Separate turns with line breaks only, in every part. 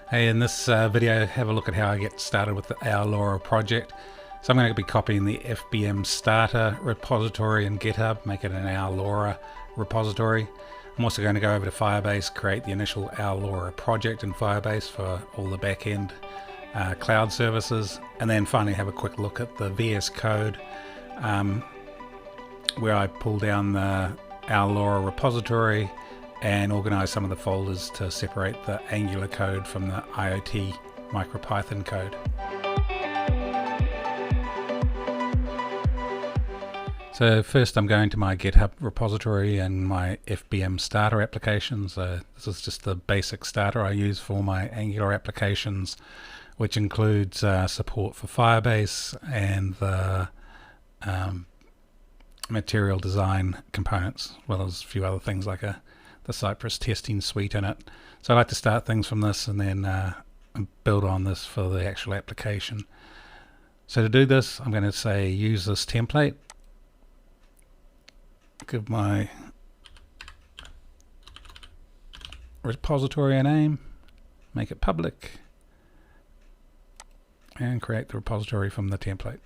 Hey, in this video, have a look at how I get started with the ourLora project. So I'm going to be copying the fbmStarter repository in GitHub, make it an ourLora repository. I'm also going to go over to Firebase, create the initial ourLora project in Firebase for all the back-end cloud services, and then finally have a quick look at the VSCode where I pull down the ourLora repository and organize some of the folders to separate the Angular code from the IoT MicroPython code. So first I'm going to my GitHub repository and my fbmStarter application. So this is just the basic starter I use for my Angular applications, which includes support for Firebase and the material design components, as well as a few other things like the Cypress testing suite in it. So I like to start things from this and then build on this for the actual application. So to do this, I'm going to say use this template, give my repository a name, make it public, and create the repository from the template.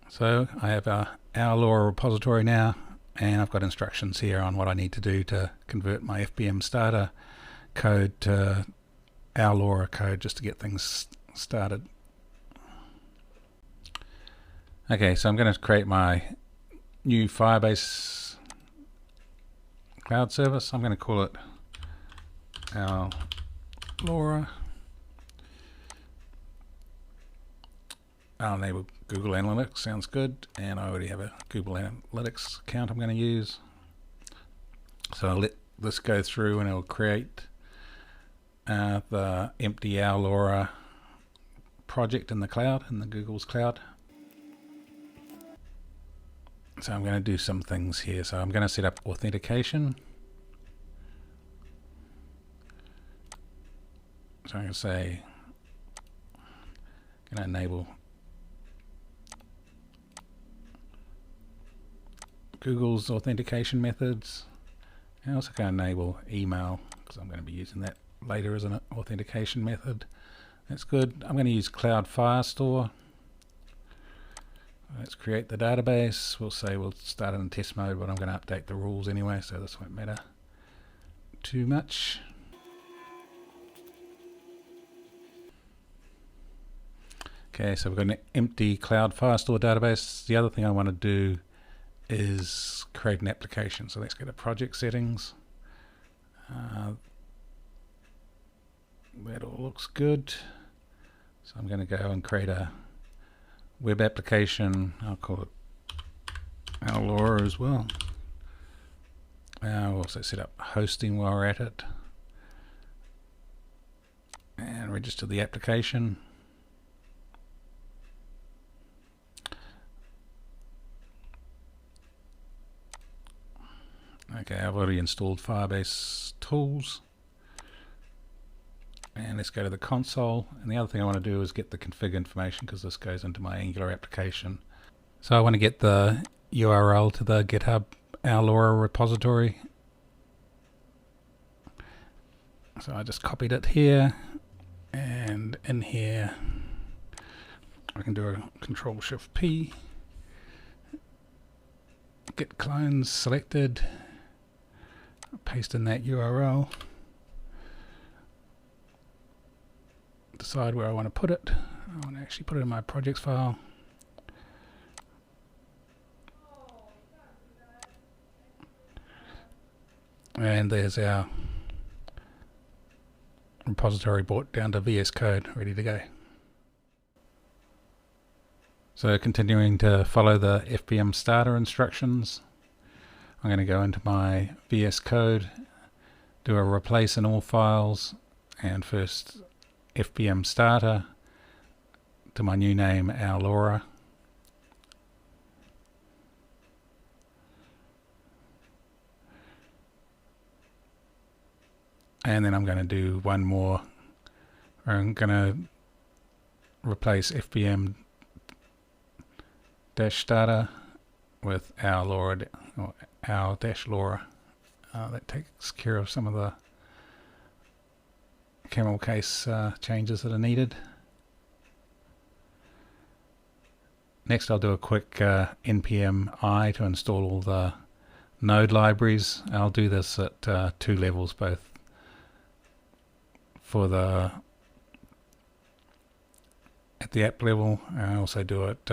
So I have our ourLora repository now, and I've got instructions here on what I need to do to convert my fbmStarter code to ourLora code just to get things started. Okay, so I'm going to create my new Firebase cloud service. I'm going to call it ourLora. I'll enable Google Analytics, sounds good, and I already have a Google Analytics account I'm going to use. So I'll let this go through and it'll create the empty ourLora project in the cloud, in the Google's cloud. So I'm going to do some things here. So I'm going to set up authentication. So I'm going to say, going to enable Google's authentication methods. I'm also going to enable email because I'm going to be using that later as an authentication method. That's good. I'm going to use Cloud Firestore. Let's create the database. We'll say we'll start in test mode, but I'm going to update the rules anyway, so this won't matter too much. Okay, so we've got an empty Cloud Firestore database. The other thing I want to do is create an application. So let's go to project settings. That all looks good. So I'm going to go and create a web application. I'll call it outLora as well. I'll also set up hosting while we're at it and register the application. Okay, I've already installed Firebase tools, and let's go to the console. And the other thing I want to do is get the config information because this goes into my Angular application. So I want to get the URL to the GitHub ourLora repository. So I just copied it here, and in here I can do a Control-Shift-P, get clones selected, paste in that URL, decide where I want to put it. I want to actually put it in my projects file. And there's our repository brought down to VSCode, ready to go. So continuing to follow the fbmStarter instructions, I'm going to go into my VSCode, do a replace in all files, and first fbmStarter to my new name ourLora. And then I'm going to do one more. I'm going to replace fbm-starter with ourLora or our-Lora. That takes care of some of the camel case changes that are needed. Next I'll do a quick npm I to install all the node libraries. I'll do this at 2 levels, both for the at the app level, and I also do it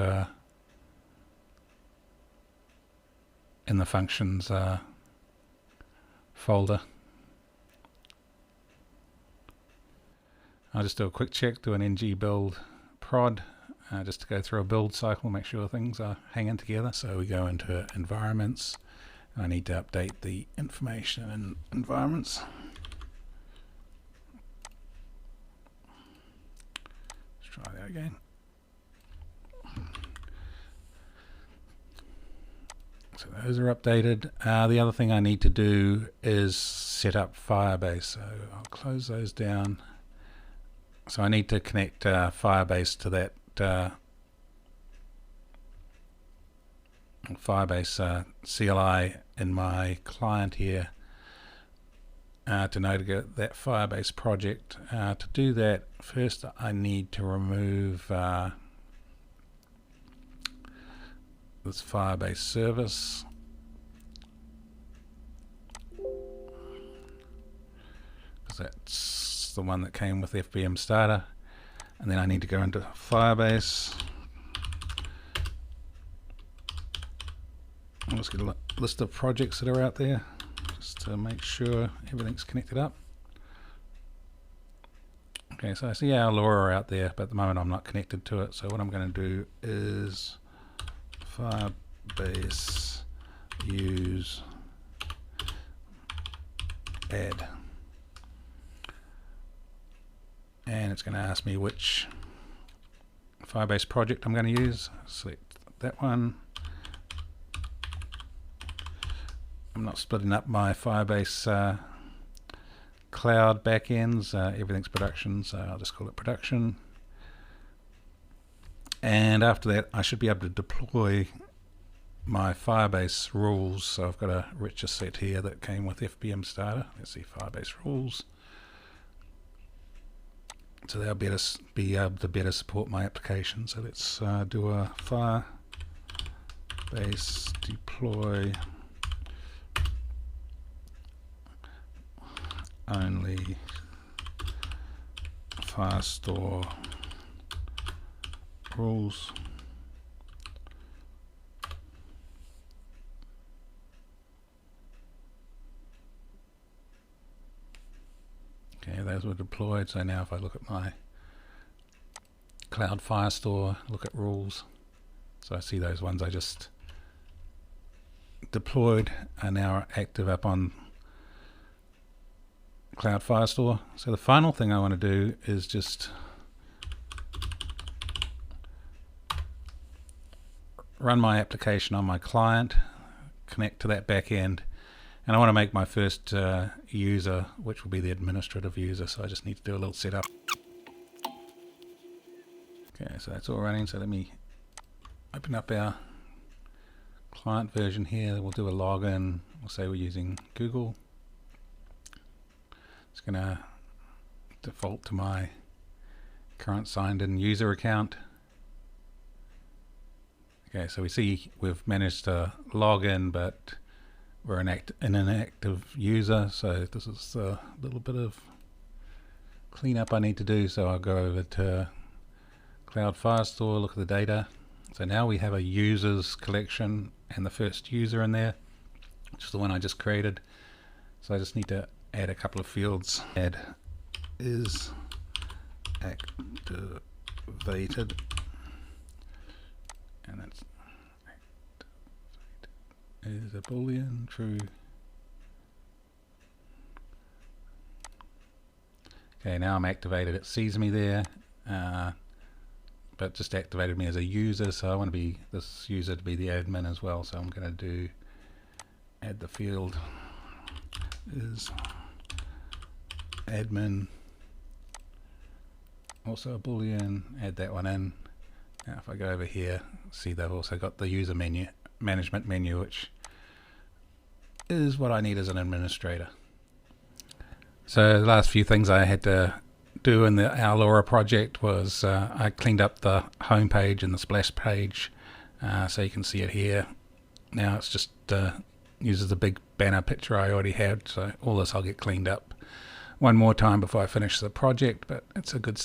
in the functions folder. I'll just do a quick check, do an ng build prod, just to go through a build cycle, make sure things are hanging together. So we go into environments. I need to update the information in environments. Let's try that again. So those are updated. The other thing I need to do is set up Firebase. So I'll close those down. So I need to connect Firebase to that Firebase CLI in my client here to navigate that Firebase project. To do that, first I need to remove this Firebase service. Because that's the one that came with fbmStarter. And then I need to go into Firebase. Let's get a list of projects that are out there just to make sure everything's connected up. Okay, so I see ourLora out there, but at the moment I'm not connected to it. So what I'm going to do is Firebase use add, and it's going to ask me which Firebase project I'm going to use. Select that one. I'm not splitting up my Firebase cloud backends. Everything's production, so I'll just call it production. And after that, I should be able to deploy my Firebase rules. So I've got a richer set here that came with fbmStarter. Let's see, Firebase rules. So they'll be able to better support my application. So let's do a Firebase deploy only Firestore rules. Okay, those were deployed. So now if I look at my Cloud Firestore, look at rules. So I see those ones I just deployed are now active up on Cloud Firestore. So the final thing I want to do is just run my application on my client, connect to that back end, and I want to make my first user, which will be the administrative user. So I just need to do a little setup. Okay, so that's all running. So let me open up our client version here. We'll do a login. We'll say we're using Google. It's going to default to my current signed in user account. Okay, so we see we've managed to log in, but we're an inactive user. So this is a little bit of cleanup I need to do. So I'll go over to Cloud Firestore, look at the data. So now we have a users collection and the first user in there, which is the one I just created. So I just need to add a couple of fields. Add is activated, and that's is a boolean true. Okay, now I'm activated. It sees me there, but just activated me as a user. So I want to be this user to be the admin as well. So I'm going to do add the field is admin, also a boolean, add that one in. Now if I go over here, see they've also got the user menu management menu, which is what I need as an administrator. So the last few things I had to do in the ourLora project was I cleaned up the home page and the splash page, so you can see it here. Now it's just uses the big banner picture I already had, so all this I'll get cleaned up one more time before I finish the project, but it's a good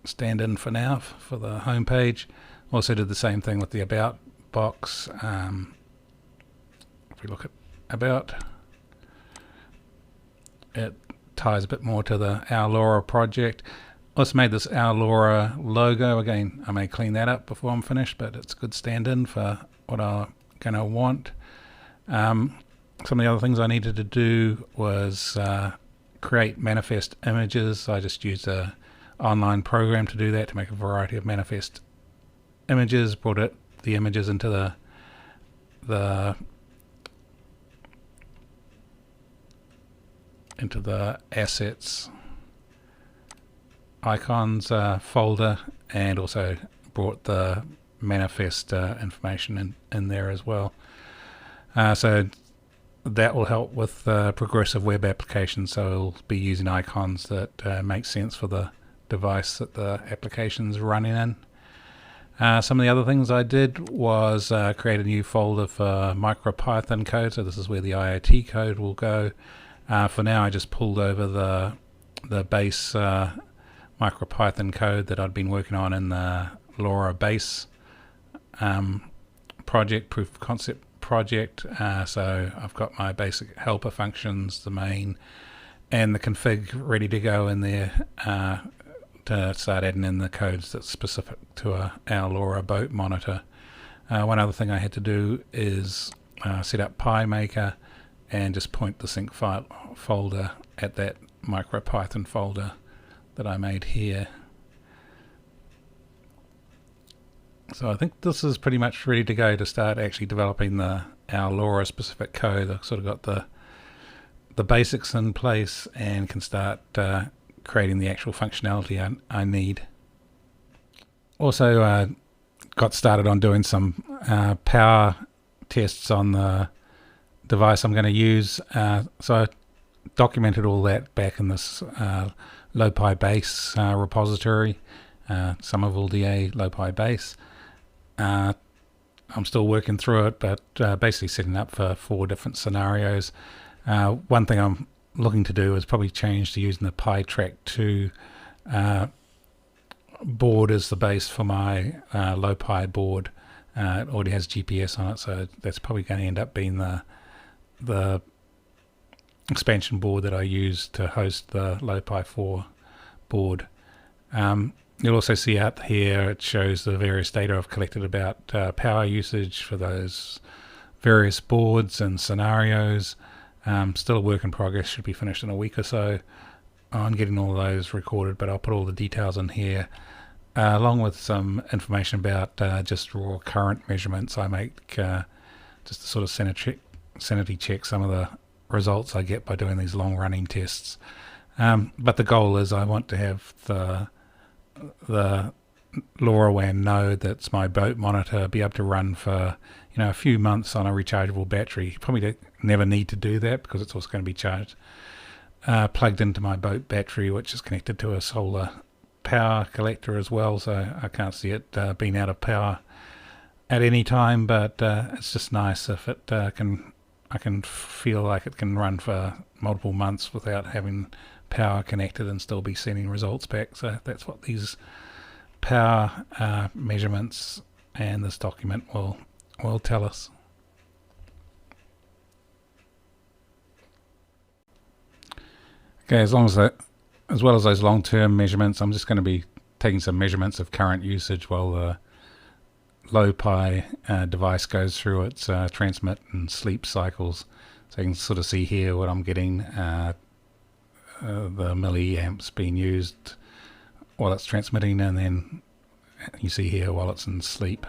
stand-in for now for the home page. Also did the same thing with the about box. If we look at about, it ties a bit more to the ourLora project. Also made this ourLora logo. Again, I may clean that up before I'm finished, but it's a good stand-in for what I'm going to want. Some of the other things I needed to do was create manifest images. I just used a online program to do that, to make a variety of manifest images. Brought the images into the assets icons folder, and also brought the manifest information in there as well. So that will help with progressive web applications, so it'll be using icons that make sense for the device that the application's running in. Some of the other things I did was create a new folder for MicroPython code, so this is where the IoT code will go. For now I just pulled over the base MicroPython code that I'd been working on in the LoRa base project, proof of concept project. So I've got my basic helper functions, the main and the config ready to go in there to start adding in the codes that's specific to a ourLora boat monitor. One other thing I had to do is set up PyMaker and just point the sync file folder at that MicroPython folder that I made here. So I think this is pretty much ready to go to start actually developing the ourLora specific code. I've sort of got the basics in place and can start creating the actual functionality I need. Also got started on doing some power tests on the device I'm going to use. So I documented all that back in this LupinBase repository, SummervilleDA LupinBase. I'm still working through it, but basically setting up for 4 different scenarios. One thing I'm looking to do is probably change to using the PyTrack 2 board as the base for my Lopi board. It already has GPS on it, so that's probably going to end up being the expansion board that I use to host the Lopi 4 board. You'll also see out here it shows the various data I've collected about power usage for those various boards and scenarios. Still a work in progress, should be finished in a week or so on getting all those recorded, but I'll put all the details in here along with some information about just raw current measurements I make just to sort of sanity check some of the results I get by doing these long running tests. But the goal is I want to have the LoRaWAN node that's my boat monitor be able to run for a few months on a rechargeable battery. Probably never need to do that because it's also going to be charged plugged into my boat battery, which is connected to a solar power collector as well, so I can't see it being out of power at any time, but it's just nice if it I can feel like it can run for multiple months without having power connected and still be sending results back. So that's what these power measurements and this document will tell us. Okay, as well as those long-term measurements, I'm just going to be taking some measurements of current usage while the Lopi device goes through its transmit and sleep cycles. So you can sort of see here what I'm getting, the milliamps being used while it's transmitting, and then you see here while it's in sleep.